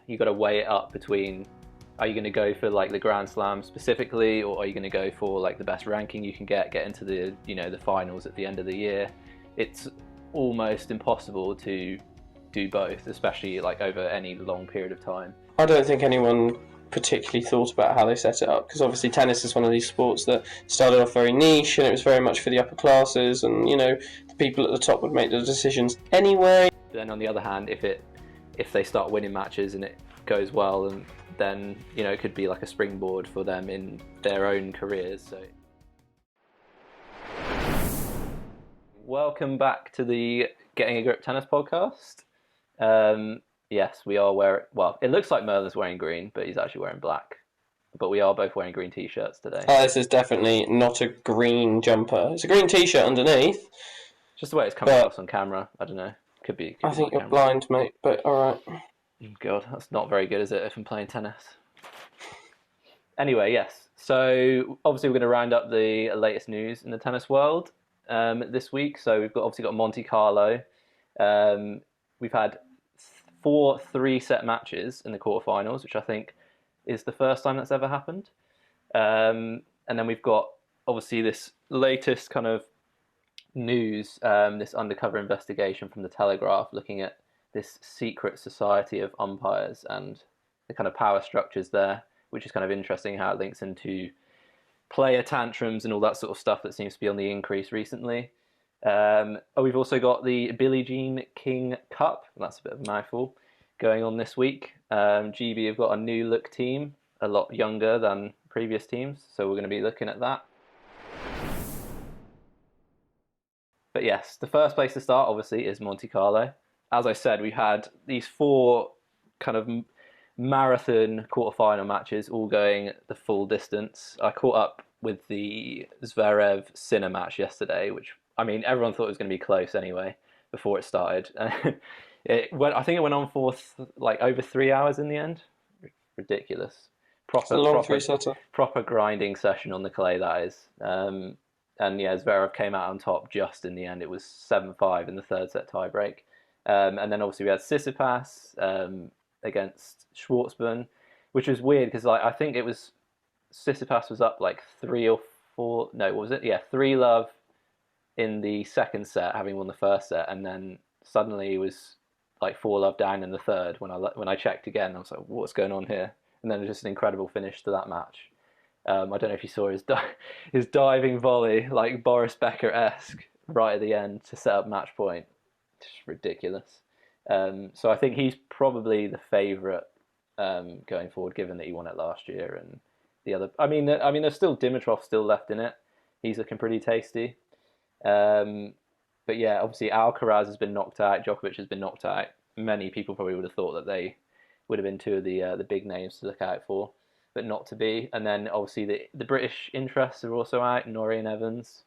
you got to weigh it up between, are you going to go for like the Grand Slam specifically, or are you going to go for like the best ranking you can get into the, the finals at the end of the year? It's almost impossible to do both, especially like over any long period of time. I don't think anyone particularly thought about how they set it up, because obviously tennis is one of these sports that started off very niche, and it was very much for the upper classes, and the people at the top would make the decisions anyway. Then on the other hand, if they start winning matches and it goes well, and then it could be like a springboard for them in their own careers. So welcome back to the Getting a Grip Tennis podcast. Yes, we are wearing, well, it looks like Merlin's wearing green, but he's actually wearing black. But we are both wearing green t-shirts today. This is definitely not a green jumper. It's a green t-shirt underneath. Just the way it's coming across on camera. I don't know. Could be I think you're blind, mate, but alright. God, that's not very good, is it, if I'm playing tennis? Anyway, yes. So, obviously we're going to round up the latest news in the tennis world this week. So we've obviously got Monte-Carlo. We've had 4 3-set matches in the quarterfinals, which I think is the first time that's ever happened. And then we've got, obviously, this latest kind of news, this undercover investigation from the Telegraph looking at this secret society of umpires and the kind of power structures there, which is kind of interesting how it links into player tantrums and all that sort of stuff that seems to be on the increase recently. We've also got the Billie Jean King Cup, and that's a bit of a mouthful, going on this week. GB have got a new look team, a lot younger than previous teams, so we're going to be looking at that. But yes, the first place to start, obviously, is Monte-Carlo. As I said, we had these 4 kind of marathon quarterfinal matches, all going the full distance. I caught up with the Zverev-Sinner match yesterday, which, I mean, everyone thought it was going to be close anyway before it started. I think it went on for like over 3 hours in the end. Ridiculous. Proper 3-setter. Proper grinding session on the clay, that is. And yeah, Zverev came out on top just in the end. It was 7-5 in the third set tiebreak. And then obviously we had Tsitsipas against Schwartzman, which was weird because I think it was Tsitsipas was up like 3 or 4. No, what was it? Yeah, 3-love in the second set, having won the first set, and then suddenly he was like 4-love down in the third. When I checked again, I was like, what's going on here? And then just an incredible finish to that match. I don't know if you saw his diving volley, like Boris Becker-esque, right at the end to set up match point. Just ridiculous. So I think he's probably the favourite going forward, given that he won it last year. And the other, I mean, there's still Dimitrov still left in it. He's looking pretty tasty. But yeah, obviously Alcaraz has been knocked out. Djokovic has been knocked out. Many people probably would have thought that they would have been 2 of the big names to look out for, but not to be. And then obviously the British interests are also out. Norrie and Evans,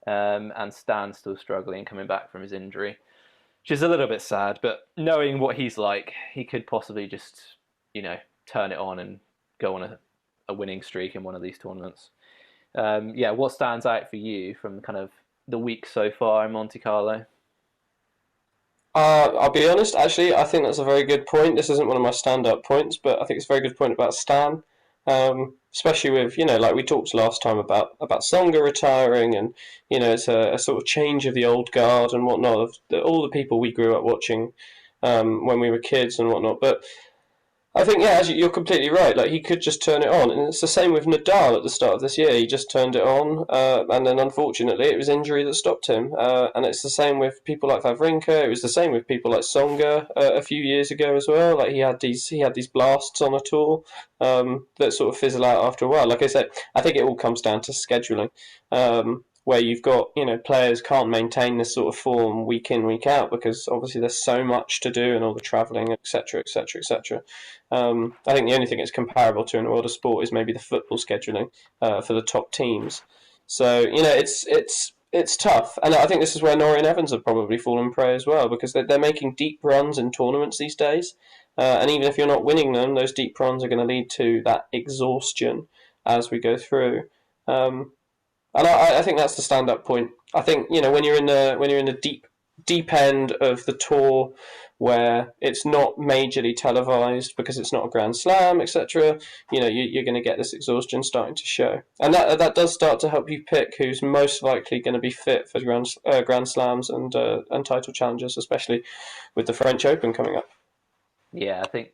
and Stan still struggling, coming back from his injury, which is a little bit sad. But knowing what he's like, he could possibly just turn it on and go on a winning streak in one of these tournaments. Yeah, what stands out for you from kind of the week so far in Monte-Carlo? I'll be honest, actually, I think that's a very good point. This isn't one of my stand-up points, but I think it's a very good point about Stan. Especially with, like we talked last time about Tsonga retiring, and, it's a sort of change of the old guard and whatnot, of all the people we grew up watching when we were kids and whatnot. But I think, yeah, you're completely right. Like, he could just turn it on. And it's the same with Nadal at the start of this year. He just turned it on, and then unfortunately it was injury that stopped him. And it's the same with people like Wawrinka. It was the same with people like Tsonga a few years ago as well. Like, he had these blasts on a tour that sort of fizzle out after a while. Like I said, I think it all comes down to scheduling. Where you've got, players can't maintain this sort of form week in, week out, because obviously there's so much to do and all the travelling, etc., etc., etc. I think the only thing it's comparable to in the world of sport is maybe the football scheduling for the top teams. So, it's tough. And I think this is where Norrie and Evans have probably fallen prey as well, because they're making deep runs in tournaments these days. And even if you're not winning them, those deep runs are going to lead to that exhaustion as we go through. And I think that's the stand-up point. I think when you're in the deep deep end of the tour where it's not majorly televised because it's not a Grand Slam, etc. You're going to get this exhaustion starting to show, and that does start to help you pick who's most likely going to be fit for Grand Slams and title challenges, especially with the French Open coming up. Yeah, I think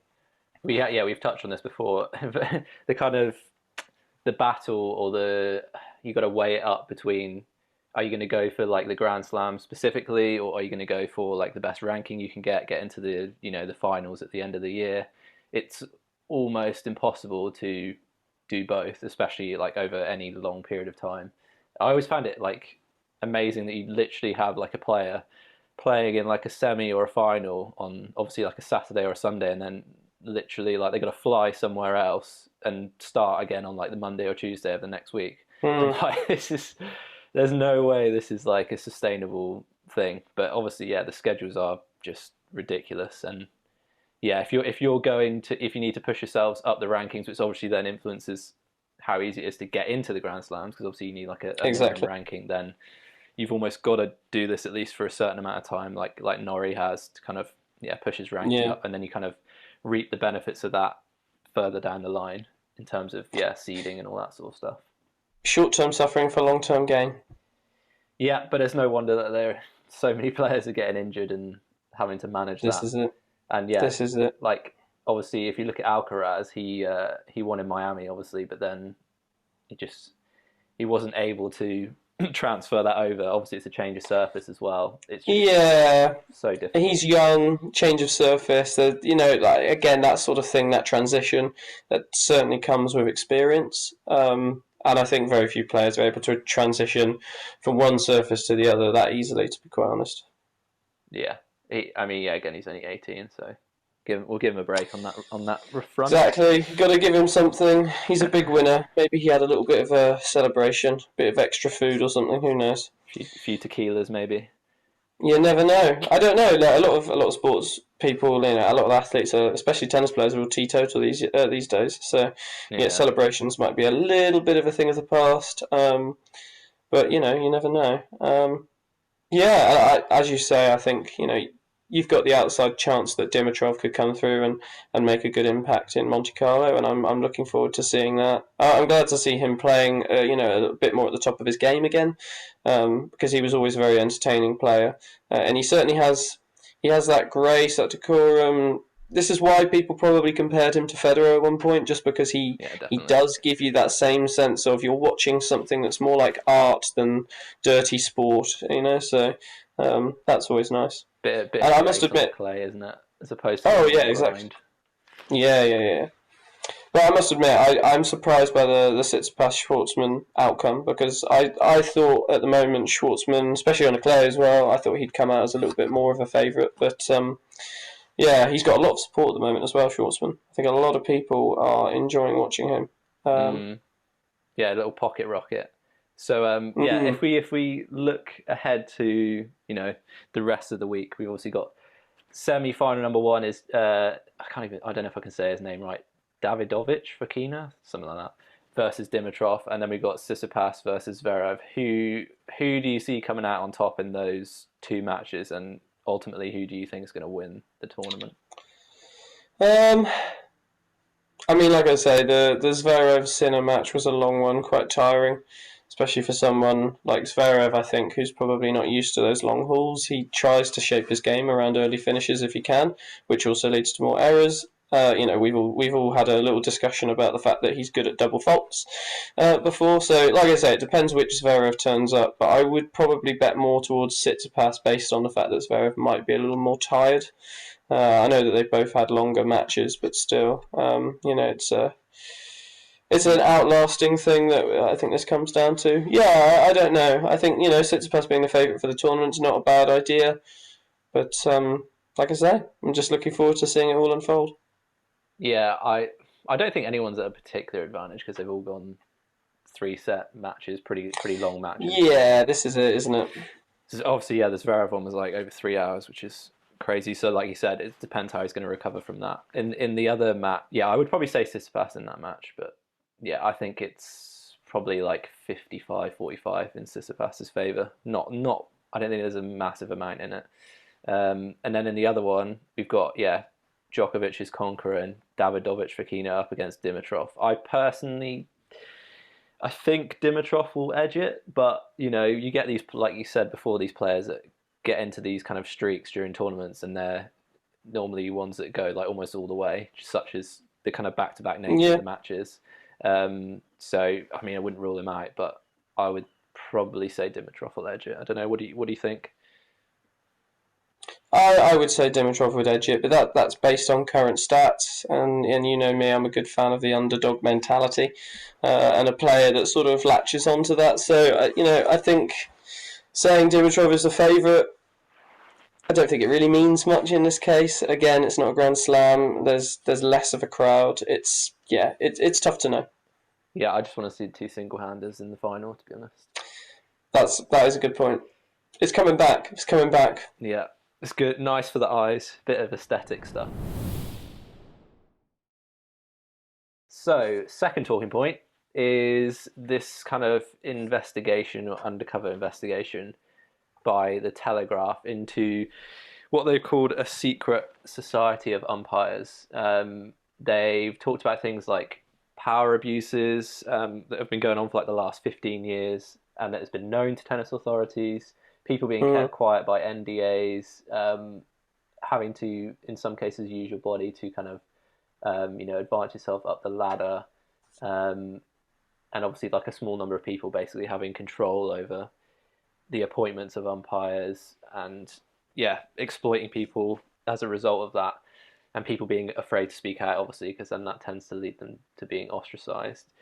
we've touched on this before. The kind of the battle or the you got to weigh it up between, are you going to go for like the Grand Slam specifically, or are you going to go for like the best ranking you can get into the the finals at the end of the year? It's almost impossible to do both, especially like over any long period of time. I always found it like amazing that you literally have like a player playing in like a semi or a final on obviously like a Saturday or a Sunday, and then literally like they got to fly somewhere else and start again on like the Monday or Tuesday of the next week. I'm Mm. like, there's no way this is like a sustainable thing. But obviously, yeah, the schedules are just ridiculous. And yeah, if you're going to, if you need to push yourselves up the rankings, which obviously then influences how easy it is to get into the Grand Slams, because obviously you need like a minimum Exactly. ranking, then you've almost got to do this at least for a certain amount of time, like Norrie has, to kind of push his ranking Yeah. up, and then you kind of reap the benefits of that further down the line in terms of seeding and all that sort of stuff. Short-term suffering for long-term gain. Yeah, but it's no wonder that there so many players are getting injured and having to manage This that. is it. And yeah, This is it. like obviously if you look at Alcaraz, he won in Miami obviously, but then he just he wasn't able to transfer that over. Obviously, it's a change of surface as well. It's just Yeah, so difficult. he's young, change of surface. Like again, that sort of thing, that transition, that certainly comes with experience. And I think very few players are able to transition from one surface to the other that easily. To be quite honest. Yeah, I mean, yeah. Again, he's only 18, so we'll give him a break on that front. Exactly. Got to give him something. He's a big winner. Maybe he had a little bit of a celebration, bit of extra food or something. Who knows? Few tequilas maybe. You never know. I don't know. Like a lot of sports people, a lot of athletes, especially tennis players, are all teetotal these days. So yeah, Yeah, celebrations might be a little bit of a thing of the past. But you never know. Yeah, as you say, I think you've got the outside chance that Dimitrov could come through and make a good impact in Monte-Carlo, and I'm looking forward to seeing that. I'm glad to see him playing, a bit more at the top of his game again, because he was always a very entertaining player, and he has that grace, that decorum. This is why people probably compared him to Federer at one point, just because yeah, he definitely. does give you that same sense of you're watching something that's more like art than dirty sport, So that's always nice. Bit And of I must grace on the admit, clay, isn't it? As opposed to oh like yeah, more exactly. grind. Yeah, yeah, yeah. But I must admit, I'm surprised by the Tsitsipas Schwartzman outcome because I thought at the moment Schwartzman, especially on a clay as well, I thought he'd come out as a little bit more of a favourite. But yeah, he's got a lot of support at the moment as well, Schwartzman. I think a lot of people are enjoying watching him. Um, Mm, yeah, a little pocket rocket. So yeah, mm, if we look ahead to the rest of the week, we've obviously got semi-final number one is I don't know if I can say his name right, Davidovich Fokina, something like that, versus Dimitrov, and then we've got Tsitsipas versus Zverev. Who do you see coming out on top in those two matches, and ultimately who do you think is going to win the tournament? um, I mean, like I say, the Zverev Sinner match was a long one, quite tiring, especially for someone like Zverev. I think who's probably not used to those long hauls. He tries to shape his game around early finishes if he can, which also leads to more errors. We've all had a little discussion about the fact that he's good at double faults before. So, like I say, it depends which Zverev turns up. But I would probably bet more towards Tsitsipas based on the fact that Zverev might be a little more tired. I know that they've both had longer matches, but still, it's an Mm. outlasting thing that I think this comes down to. Yeah, I don't know. I think Tsitsipas being the favourite for the tournament is not a bad idea, but like I say, I'm just looking forward to seeing it all unfold. Yeah, I don't think anyone's at a particular advantage because they've all gone three-set matches, pretty long matches. Yeah, this is it, isn't it? So obviously, yeah, this Zverev one was like over 3 hours, which is crazy. So, like you said, it depends how he's going to recover from that. In the other match, yeah, I would probably say Tsitsipas in that match, but yeah, I think it's probably like 55-45 in Tsitsipas's favour. Not I don't think there's a massive amount in it. And then in the other one, we've got Djokovic is conquering Davidovich Fokina up against Dimitrov. I think Dimitrov will edge it, but you get these, like you said before, these players that get into these kind of streaks during tournaments, and they're normally ones that go like almost all the way, such as the kind of back-to-back nature Yeah. of the matches. So I mean, I wouldn't rule him out, but I would probably say Dimitrov will edge it. I don't know. What do you think? I would say Dimitrov would edge it, but that's based on current stats, and you know me, I'm a good fan of the underdog mentality, and a player that sort of latches onto that. So I think saying Dimitrov is the favourite, I don't think it really means much in this case. Again, it's not a Grand Slam. There's less of a crowd. It's tough to know. Yeah, I just want to see two single-handers in the final, to be honest. That is a good point. It's coming back. It's coming back. Yeah, it's good, nice for the eyes, bit of aesthetic stuff. So, second talking point is this kind of investigation or undercover investigation by the Telegraph into what they've called a secret society of umpires. They've talked about things like power abuses that have been going on for like the last 15 years and that has been known to tennis authorities, people being kept quiet by NDAs, having to, in some cases, use your body to kind of, advance yourself up the ladder. And obviously like a small number of people basically having control over the appointments of umpires and exploiting people as a result of that, and people being afraid to speak out, obviously, because then that tends to lead them to being ostracized.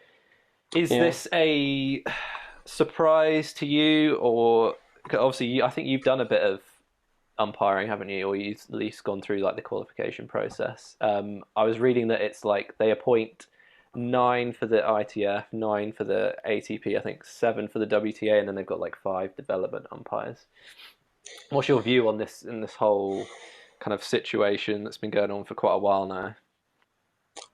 Is this a surprise to you, or obviously I think you've done a bit of umpiring, haven't you, or you've at least gone through like the qualification process? I was reading that it's like they appoint 9 for the ITF, 9 for the ATP, I think 7 for the WTA, and then they've got like 5 development umpires. What's your view on this in this whole kind of situation that's been going on for quite a while now?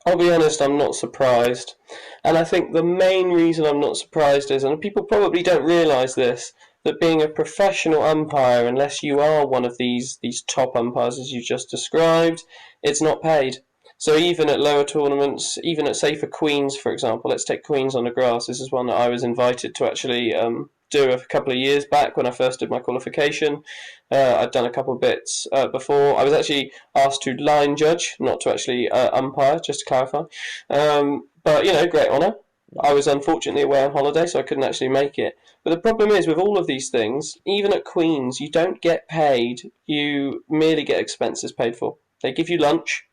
I'll be honest, I'm not surprised. And I think the main reason I'm not surprised is, and people probably don't realise this, that being a professional umpire, unless you are one of these top umpires as you just described, it's not paid. So even at lower tournaments, even at, say, for Queens, for example, let's take Queens on the grass. This is one that I was invited to actually do a couple of years back when I first did my qualification. I'd done a couple of bits before. I was actually asked to line judge, not to actually umpire, just to clarify. But, great honour. I was unfortunately away on holiday, so I couldn't actually make it. But the problem is, with all of these things, even at Queens, you don't get paid. You merely get expenses paid for. They give you lunch,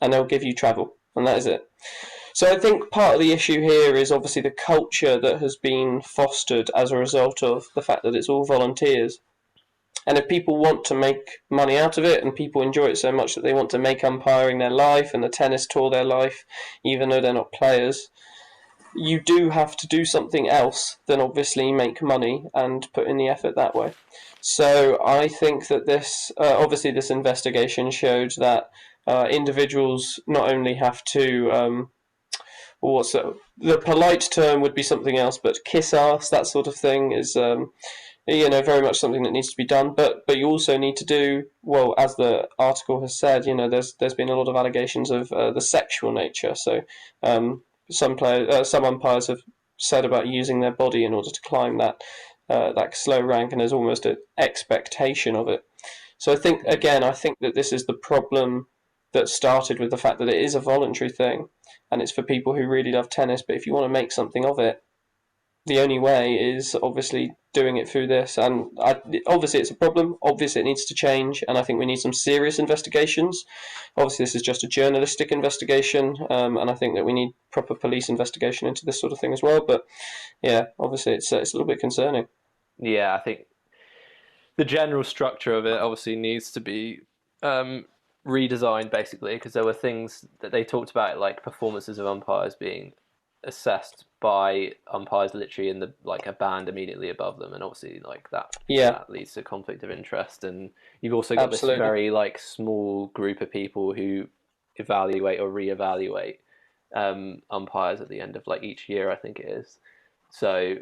and they'll give you travel, and that is it. So I think part of the issue here is obviously the culture that has been fostered as a result of the fact that it's all volunteers. And if people want to make money out of it, and people enjoy it so much that they want to make umpiring their life and the tennis tour their life, even though they're not players, you do have to do something else than obviously make money and put in the effort that way. So I think that this investigation showed that individuals not only have to, the polite term would be something else, but kiss ass, that sort of thing is, very much something that needs to be done. But you also need to do, well, as the article has said, there's been a lot of allegations of the sexual nature. So some umpires have said about using their body in order to climb that slow rank, and there's almost an expectation of it. So I think that this is the problem that started with the fact that it is a voluntary thing, and it's for people who really love tennis. But if you want to make something of it, the only way is obviously doing it through this. And obviously it's a problem. Obviously it needs to change, and I think we need some serious investigations. Obviously this is just a journalistic investigation, and I think that we need proper police investigation into this sort of thing as well. But yeah, obviously it's a little bit concerning. Yeah, I think the general structure of it obviously needs to be redesigned, basically, because there were things that they talked about, like performances of umpires being assessed by umpires literally in the like a band immediately above them, and obviously like that leads to conflict of interest. And you've also got Absolutely. this very like small group of people who evaluate or reevaluate umpires at the end of like each year, I think it is. So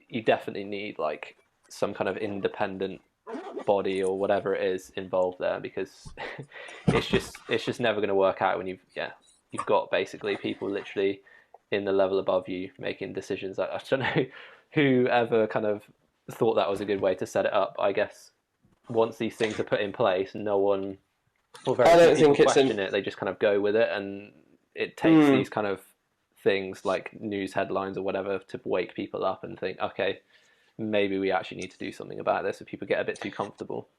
you definitely need like some kind of independent body or whatever it is involved there, because it's just never going to work out when you've got basically people literally in the level above you making decisions. I don't know who ever kind of thought that was a good way to set it up. I guess once these things are put in place, no one, or very I few don't people think it's question it. They just kind of go with it, and it takes these kind of things like news headlines or whatever to wake people up and think, okay, maybe we actually need to do something about this, if people get a bit too comfortable.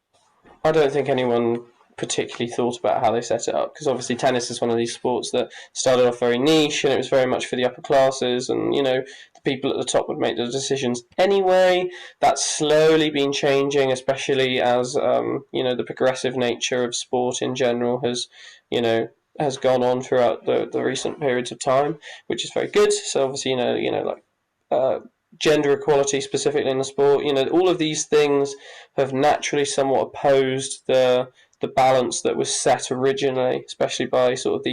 I don't think anyone particularly thought about how they set it up, because obviously tennis is one of these sports that started off very niche and it was very much for the upper classes, and the people at the top would make the decisions anyway. That's slowly been changing, especially as the progressive nature of sport in general has gone on throughout the recent periods of time, which is very good. So obviously like gender equality specifically in the sport. All of these things have naturally somewhat opposed the balance that was set originally, especially by sort of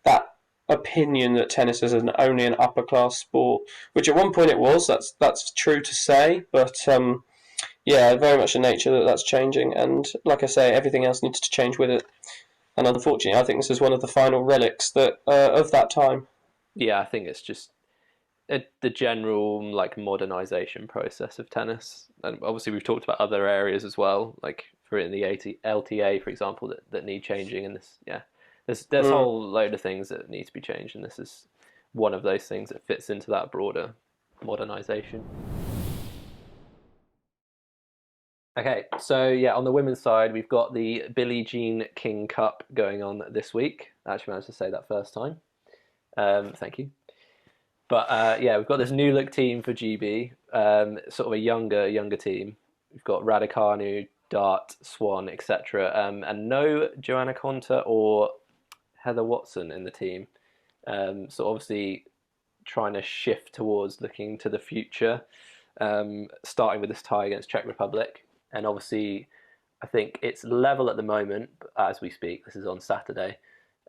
that opinion that tennis is only an upper class sport, which at one point it was. That's true to say, but yeah, very much the nature that's changing, and like I say, everything else needs to change with it. And unfortunately, I think this is one of the final relics of that time. Yeah, I think it's just the general like modernization process of tennis, and obviously we've talked about other areas as well, like for in the LTA, for example, that need changing. And this, yeah, there's a whole load of things that need to be changed, and this is one of those things that fits into that broader modernization. Okay, so yeah, on the women's side, we've got the Billie Jean King Cup going on this week. I actually managed to say that first time. Thank you. But yeah, we've got this new look team for GB, sort of a younger team. We've got Raducanu, Dart, Swan, etc., and no Joanna Konta or Heather Watson in the team. So obviously trying to shift towards looking to the future, starting with this tie against Czech Republic. And obviously, I think it's level at the moment as we speak. This is on Saturday.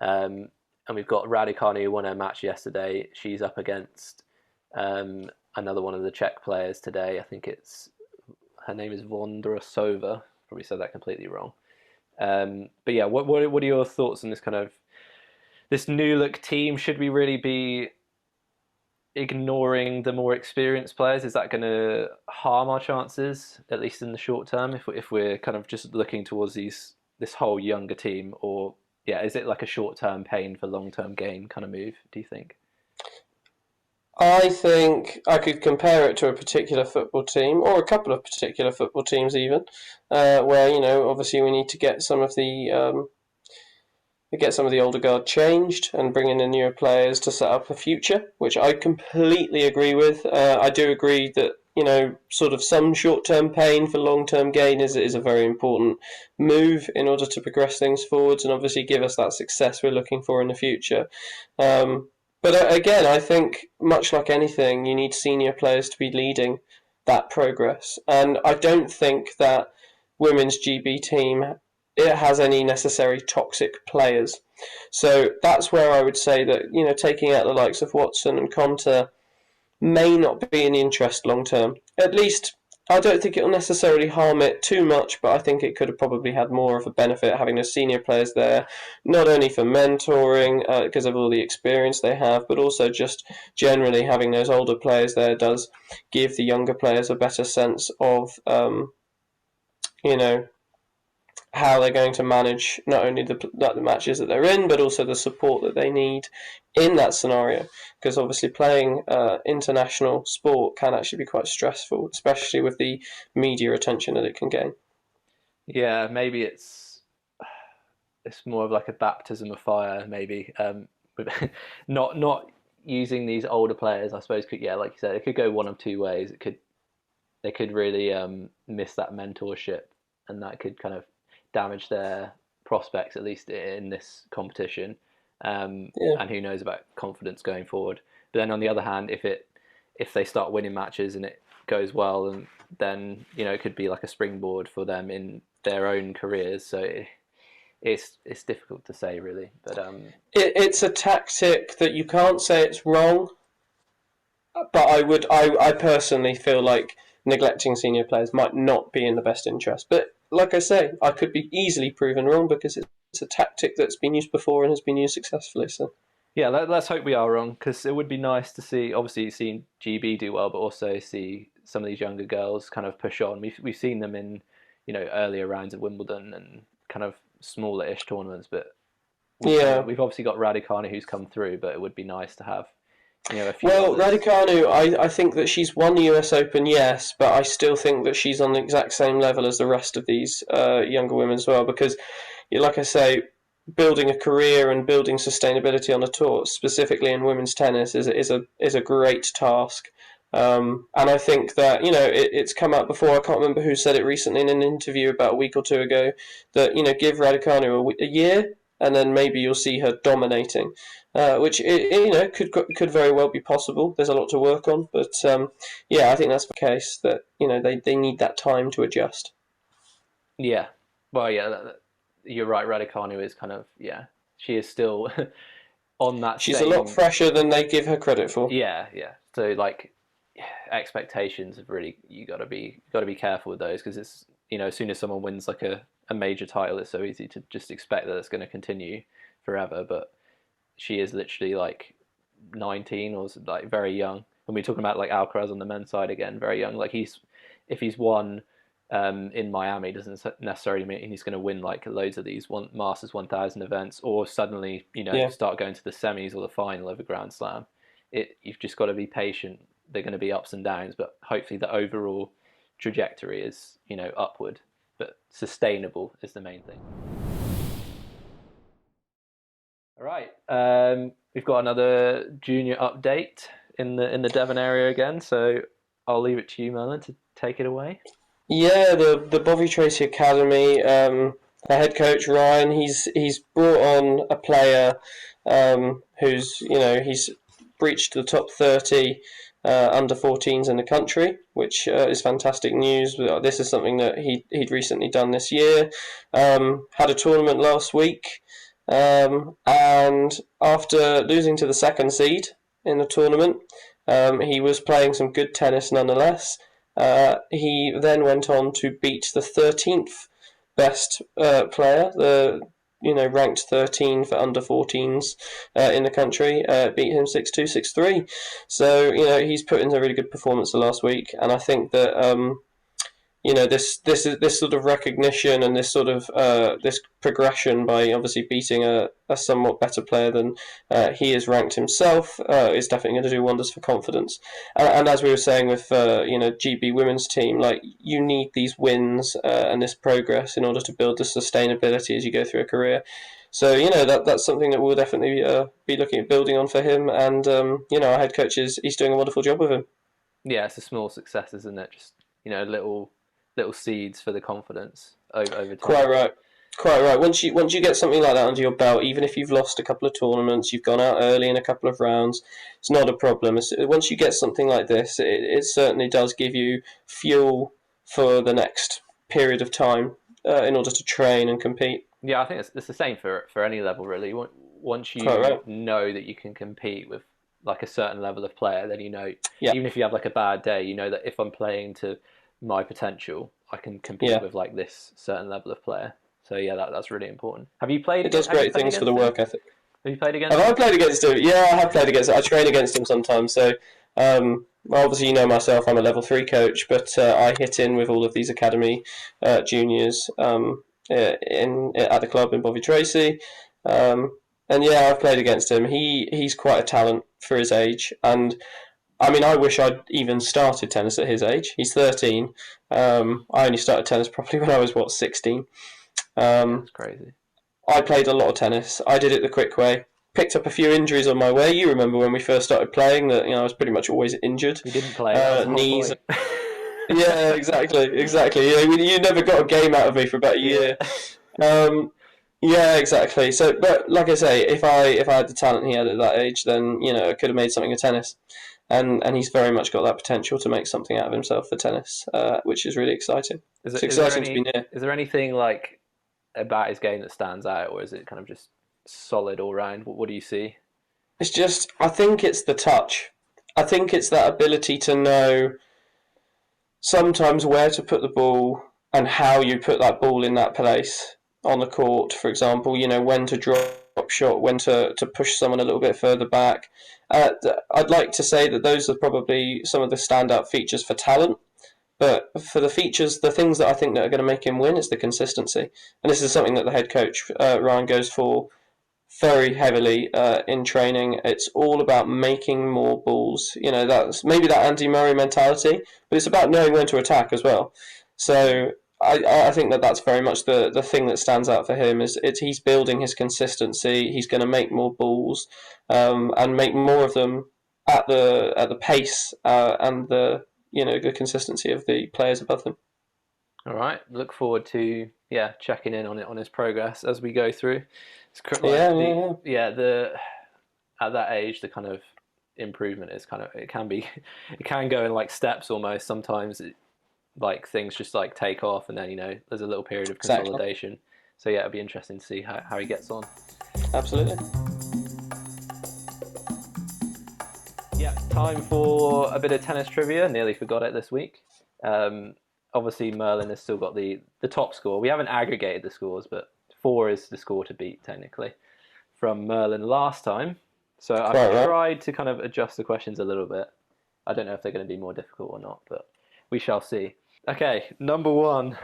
And we've got Raducanu, who won her match yesterday. She's up against another one of the Czech players today. I think her name is Vondrasova. Probably said that completely wrong. But yeah, what are your thoughts on this new look team? Should we really be ignoring the more experienced players? Is that going to harm our chances, at least in the short term, if we're kind of just looking towards this whole younger team? Or yeah, is it like a short-term pain for long-term gain kind of move, do you think? I think I could compare it to a particular football team, or a couple of particular football teams even, where obviously we need to get some of the older guard changed and bring in the newer players to set up a future, which I completely agree with. I do agree that sort of some short-term pain for long-term gain is a very important move in order to progress things forwards and obviously give us that success we're looking for in the future. But again, I think much like anything, you need senior players to be leading that progress, and I don't think that women's GB team it has any necessary toxic players. So that's where I would say that taking out the likes of Watson and Conter may not be in interest long term. At least I don't think it will necessarily harm it too much, but I think it could have probably had more of a benefit having the senior players there, not only for mentoring because of all the experience they have, but also just generally having those older players there does give the younger players a better sense of how they're going to manage not only the matches that they're in, but also the support that they need in that scenario. Because obviously playing international sport can actually be quite stressful, especially with the media attention that it can gain. Yeah, maybe it's more of like a baptism of fire, maybe. Not using these older players, I suppose. Could, yeah, like you said, it could go one of two ways. They could really miss that mentorship, and that could kind of damage their prospects, at least in this competition. Yeah. And who knows about confidence going forward. But then on the other hand, if they start winning matches and it goes well, and then it could be like a springboard for them in their own careers. So it's difficult to say really. But it's a tactic that you can't say it's wrong, but I personally feel like neglecting senior players might not be in the best interest. But like I say, I could be easily proven wrong because it's a tactic that's been used before and has been used successfully. So Yeah, let's hope we are wrong, because it would be nice to see, obviously, seeing GB do well, but also see some of these younger girls kind of push on. We've seen them in, earlier rounds of Wimbledon and kind of smaller-ish tournaments, but yeah. we've obviously got Raducanu who's come through, but it would be nice to have, a few Well, others. Raducanu, I think that she's won the US Open, yes, but I still think that she's on the exact same level as the rest of these younger women as well. Because, like I say, building a career and building sustainability on a tour, specifically in women's tennis, is a great task. And I think that it's come out before. I can't remember who said it recently in an interview about a week or two ago that give Raducanu a year, and then maybe you'll see her dominating. Which could very well be possible. There's a lot to work on, but I think that's the case. That they need that time to adjust. Yeah, well, yeah, you're right. Raducanu is kind of, she is still on that She's same. a lot fresher than they give her credit for. Yeah, yeah. So like, expectations have really, you got to be careful with those, because it's as soon as someone wins like a major title, it's so easy to just expect that it's going to continue forever. But she is literally like 19, or like very young. When we're talking about like Alcaraz on the men's side again, very young. Like if he's won in Miami, doesn't necessarily mean he's going to win like loads of these Masters 1000 events, or suddenly start going to the semis or the final of a Grand Slam. You've just got to be patient. They're going to be ups and downs, but hopefully the overall trajectory is upward, but sustainable is the main thing. All right, we've got another junior update in the Devon area again, so I'll leave it to you, Merlin, to take it away. Yeah, the Bovey Tracy Academy. The head coach Ryan, he's brought on a player who's he's breached the top 30 under 14s in the country, which is fantastic news. This is something that he'd recently done this year. Had a tournament last week. And after losing to the second seed in the tournament, he was playing some good tennis nonetheless. He then went on to beat the 13th best player, the ranked 13 for under 14s in the country, beat him 6-2, 6-3. So he's put in a really good performance the last week, and I think that this sort of recognition and this sort of this progression by obviously beating a somewhat better player than he is ranked himself is definitely going to do wonders for confidence. And as we were saying with GB women's team, like you need these wins and this progress in order to build the sustainability as you go through a career. So that's something that we'll definitely be looking at building on for him. And our head coach he's doing a wonderful job with him. Yeah, it's a small success, isn't it? Just little seeds for the confidence over time. Quite right. Once you get something like that under your belt, even if you've lost a couple of tournaments, you've gone out early in a couple of rounds, it's not a problem. Once you get something like this, it certainly does give you fuel for the next period of time in order to train and compete. Yeah, I think it's the same for any level, really. Once you know that you can compete with like a certain level of player, then even if you have like a bad day, you know that if I'm playing to my potential, I can compete with like this certain level of player. So yeah, that's really important. Have you played? It does great things for the work ethic. Have you played against him? Have I played against him? Yeah, I have played against him. I train against him sometimes. So obviously myself, I'm a level 3 coach, but I hit in with all of these academy juniors at the club in Bovey Tracy. And yeah, I've played against him. He's quite a talent for his age, and I mean, I wish I'd even started tennis at his age. He's 13. I only started tennis probably when I was 16. That's crazy. I played a lot of tennis. I did it the quick way. Picked up a few injuries on my way. You remember when we first started playing that I was pretty much always injured. You didn't play. Knees. Yeah, exactly. You never got a game out of me for about a year. Yeah, exactly. So, but like I say, if I had the talent he had at that age, then I could have made something of tennis. And he's very much got that potential to make something out of himself for tennis, which is really exciting. It's exciting to be near. Is there anything like about his game that stands out, or is it kind of just solid all round? What do you see? It's just, I think it's the touch. I think it's that ability to know sometimes where to put the ball and how you put that ball in that place on the court, for example, when to drop shot, when to push someone a little bit further back. I'd like to say that those are probably some of the standout features for talent. But for the features, the things that I think that are going to make him win is the consistency. And this is something that the head coach, Ryan, goes for very heavily in training. It's all about making more balls. That's maybe that Andy Murray mentality, but it's about knowing when to attack as well. So I think that that's very much the thing that stands out for him is he's building his consistency. He's going to make more balls and make more of them at the pace and the good consistency of the players above them. All right, look forward to checking in on his progress as we go through. It's the at that age the kind of improvement is it can go in like steps almost. Sometimes like things just like take off and then there's a little period of consolidation. Exactly. So it'll be interesting to see how he gets on. Absolutely. Yeah, time for a bit of tennis trivia. Nearly forgot it this week. Obviously, Merlin has still got the top score. We haven't aggregated the scores, but 4 is the score to beat, technically, from Merlin last time. So I've tried to kind of adjust the questions a little bit. I don't know if they're going to be more difficult or not, but we shall see. Okay, number 1.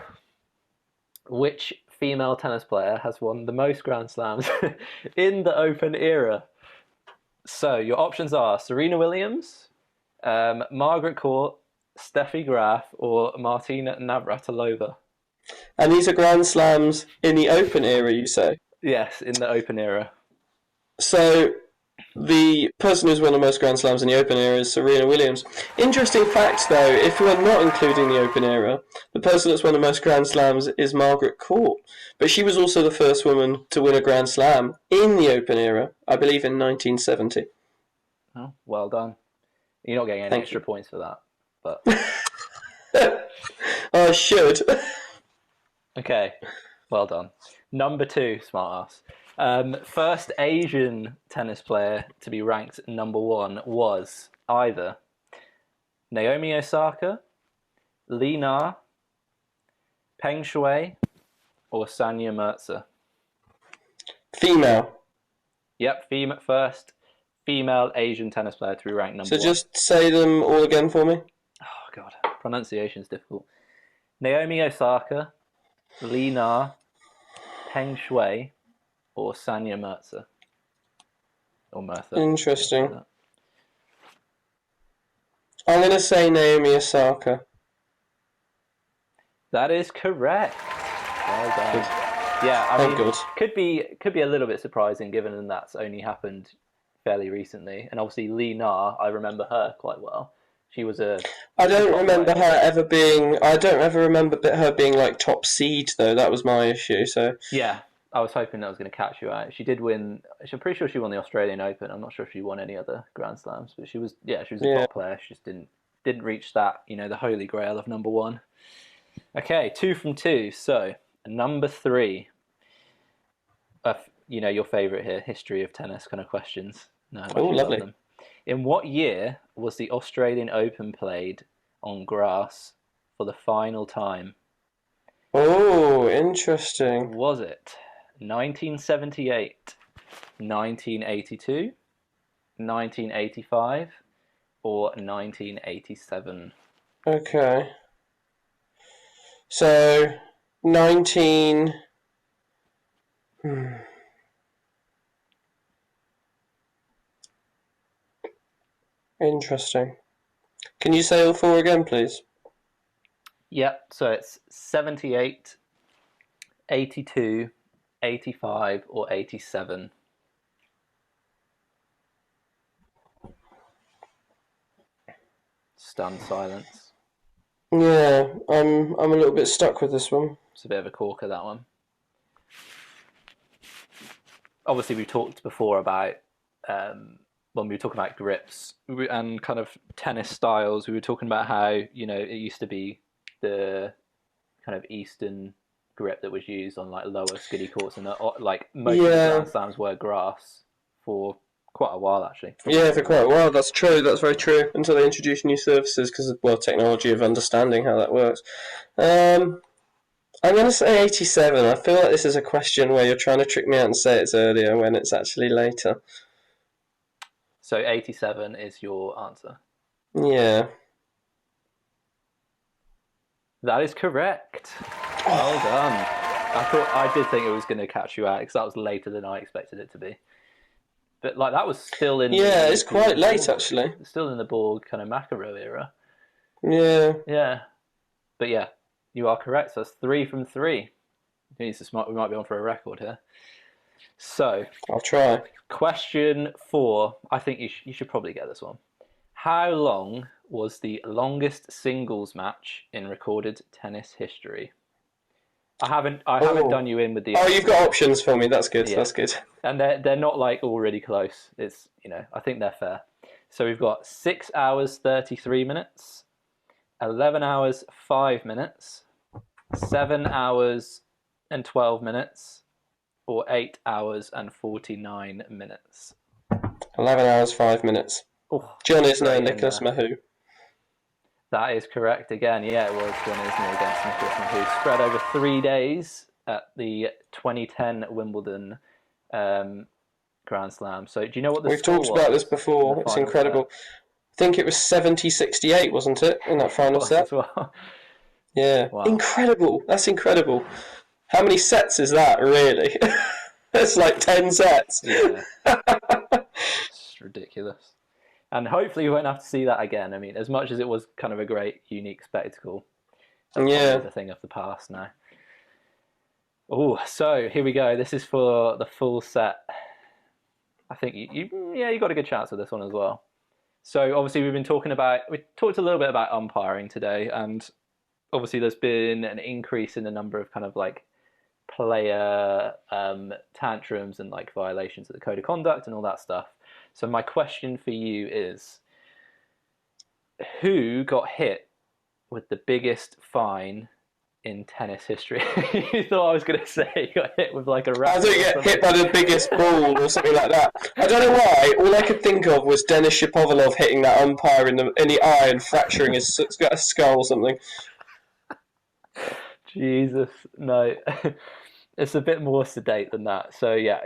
Which female tennis player has won the most Grand Slams in the Open era? So your options are Serena Williams, Margaret Court, Steffi Graf, or Martina Navratilova. And these are Grand Slams in the Open era, you say? Yes, in the Open era. So the person who's won the most Grand Slams in the Open era is Serena Williams. Interesting fact, though, if we're not including the Open era, the person that's won the most Grand Slams is Margaret Court. But she was also the first woman to win a Grand Slam in the Open era, I believe in 1970. Oh, well done. You're not getting any extra points for that, but I should. Okay, well done. Number 2, smart ass. First Asian tennis player to be ranked number 1 was either Naomi Osaka, Li Na, Peng Shuai, or Sanya Mirza. Female. Yep, first female Asian tennis player to be ranked number 1. So just say them all again for me. Oh, God. Pronunciation is difficult. Naomi Osaka, Li Na, Peng Shuai, or Sanya Mirza. Or Mirza. Interesting. I'm going to say Naomi Osaka. That is correct. Well done. Good. Yeah, I mean, good. Could be a little bit surprising given that's only happened fairly recently. And obviously Li Na, I remember her quite well. She was I don't remember her being like top seed though. That was my issue. So yeah, I was hoping that was going to catch you out. She did win. I'm pretty sure she won the Australian Open. I'm not sure if she won any other Grand Slams, but she was a top player. She just didn't reach that, the holy grail of number 1. Okay, 2 from 2. So number 3. Your favourite here, history of tennis kind of questions. No, oh, lovely. Them. In what year was the Australian Open played on grass for the final time? Oh, interesting. Was it 1978, 1982, 1985, or 1987? Okay. So, 19... Interesting. Can you say all 4 again, please? Yep, so it's 78, 82, 85, or 87. Stunned silence. Yeah, I'm a little bit stuck with this one. It's a bit of a corker, that one. Obviously, we talked before about when we were talking about grips and kind of tennis styles. We were talking about how it used to be the kind of Eastern grip that was used on like lower skiddy courts, and like most of the Grand Slams were grass for quite a while actually. Yeah, for quite a while. That's true. That's very true. Until they introduce new services, because of technology of understanding how that works. I'm going to say 87. I feel like this is a question where you're trying to trick me out and say it's earlier when it's actually later. So 87 is your answer. Yeah. That is correct. Well done. I did think it was going to catch you out because that was later than I expected it to be. But like that was still in. Yeah, it's quite late actually. Still in the Borg kind of McEnroe era. Yeah. Yeah. But yeah, you are correct. So that's 3 from 3. We might be on for a record here. So I'll try. Question 4. I think you should probably get this one. How long was the longest singles match in recorded tennis history? I haven't done you in with the. Oh, you've got options for me. That's good. Yeah. That's good. And they're not like all really close. It's I think they're fair. So we've got 6 hours 33 minutes, 11 hours 5 minutes, 7 hours and 12 minutes, or 8 hours and 49 minutes. 11 hours 5 minutes. Oh, John Isner, Nicholas Mahou. That is correct again. Yeah, it was John Isner against Nicholas Mahou. Spread over 3 days at the 2010 Wimbledon Grand Slam. So do you know what the We've talked about this before. It's incredible. I think it was 70-68, wasn't it, in that final set? Well. Yeah. Wow. Incredible. That's incredible. How many sets is that, really? It's like 10 sets. Yeah. It's ridiculous. And hopefully we won't have to see that again. I mean, as much as it was kind of a great, unique spectacle, it's a thing of the past now. Oh, so here we go. This is for the full set. I think you got a good chance with this one as well. So obviously we talked a little bit about umpiring today, and obviously there's been an increase in the number of kind of like player tantrums and like violations of the code of conduct and all that stuff. So my question for you is, who got hit with the biggest fine in tennis history? You thought I was going to say you got hit with like a racket. I thought you get hit by the biggest ball or something like that. I don't know why. All I could think of was Denis Shapovalov hitting that umpire in the eye and fracturing his skull or something. Jesus, no. It's a bit more sedate than that. So yeah,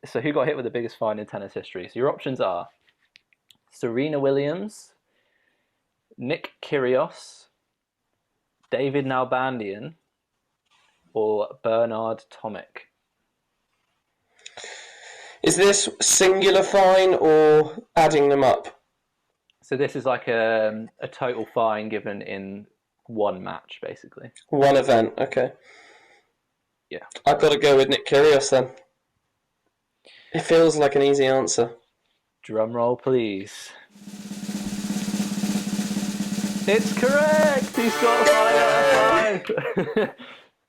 so who got hit with the biggest fine in tennis history? So your options are Serena Williams, Nick Kyrgios, David Nalbandian, or Bernard Tomic. Is this singular fine or adding them up? So this is like a total fine given in one match, basically. One event, okay. Yeah. I've got to go with Nick Kyrgios then. It feels like an easy answer. Drum roll, please. It's correct! He's got a 5.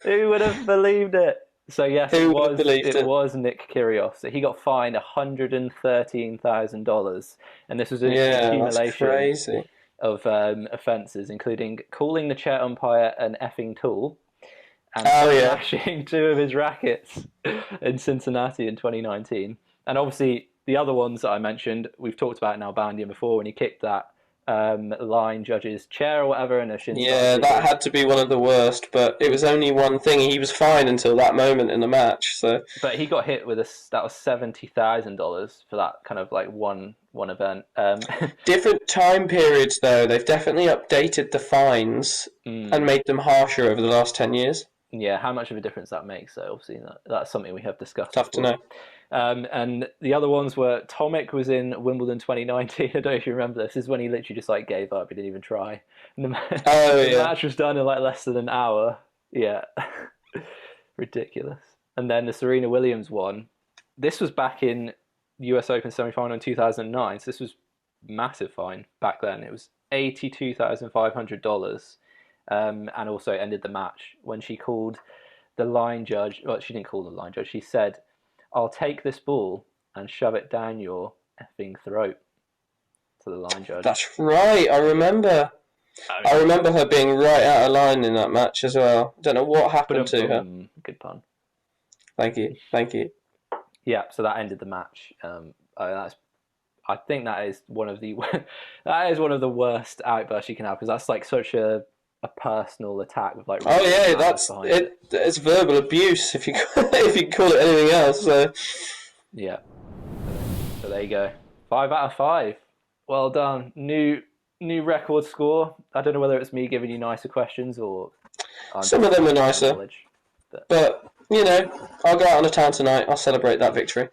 Who would have believed it? So yes, it was Nick Kyrgios. He got fined $113,000, and this was an accumulation of offences, including calling the chair umpire an effing tool, and smashing 2 of his rackets in Cincinnati in 2019. And obviously, the other ones that I mentioned, we've talked about Nalbandian before, when he kicked that line judge's chair or whatever, and a shin. Yeah, that had to be one of the worst, but it was only one thing. He was fine until that moment in the match. So, but he got hit with that was $70,000 for that kind of like one event. Different time periods, though. They've definitely updated the fines and made them harsher over the last 10 years. Yeah, how much of a difference that makes, so obviously that's something we have discussed. Tough to know. And the other ones were, Tomic was in Wimbledon 2019. I don't know if you remember this. This is when he literally just like gave up. He didn't even try. And the match was done in like less than an hour. Yeah. Ridiculous. And then the Serena Williams one. This was back in US Open semi-final in 2009. So this was massive fine back then. It was $82,500. And also ended the match when she called the line judge. Well, she didn't call the line judge. She said, "I'll take this ball and shove it down your effing throat," to the line judge. That's right. I remember. I remember her being right out of line in that match as well. Don't know what happened to her. Good pun. Thank you. Yeah, so that ended the match. That's I think that is one of the that is one of the worst outbursts you can have, because that's like such a personal attack with like Oh real yeah, malice that's behind it. it. It's verbal abuse if you if you call it anything else. So Yeah. So there you go. 5 out of 5. Well done. New record score. I don't know whether it's me giving you nicer questions or I'm some just of them are boasting my nicer, knowledge. But but you know, I'll go out on a town tonight. I'll celebrate that victory.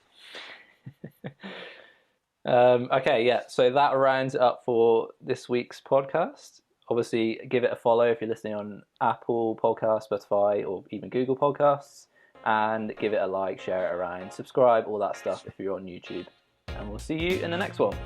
okay, yeah. So that rounds it up for this week's podcast. Obviously, give it a follow if you're listening on Apple Podcasts, Spotify, or even Google Podcasts. And give it a like, share it around, subscribe, all that stuff if you're on YouTube. And we'll see you in the next one.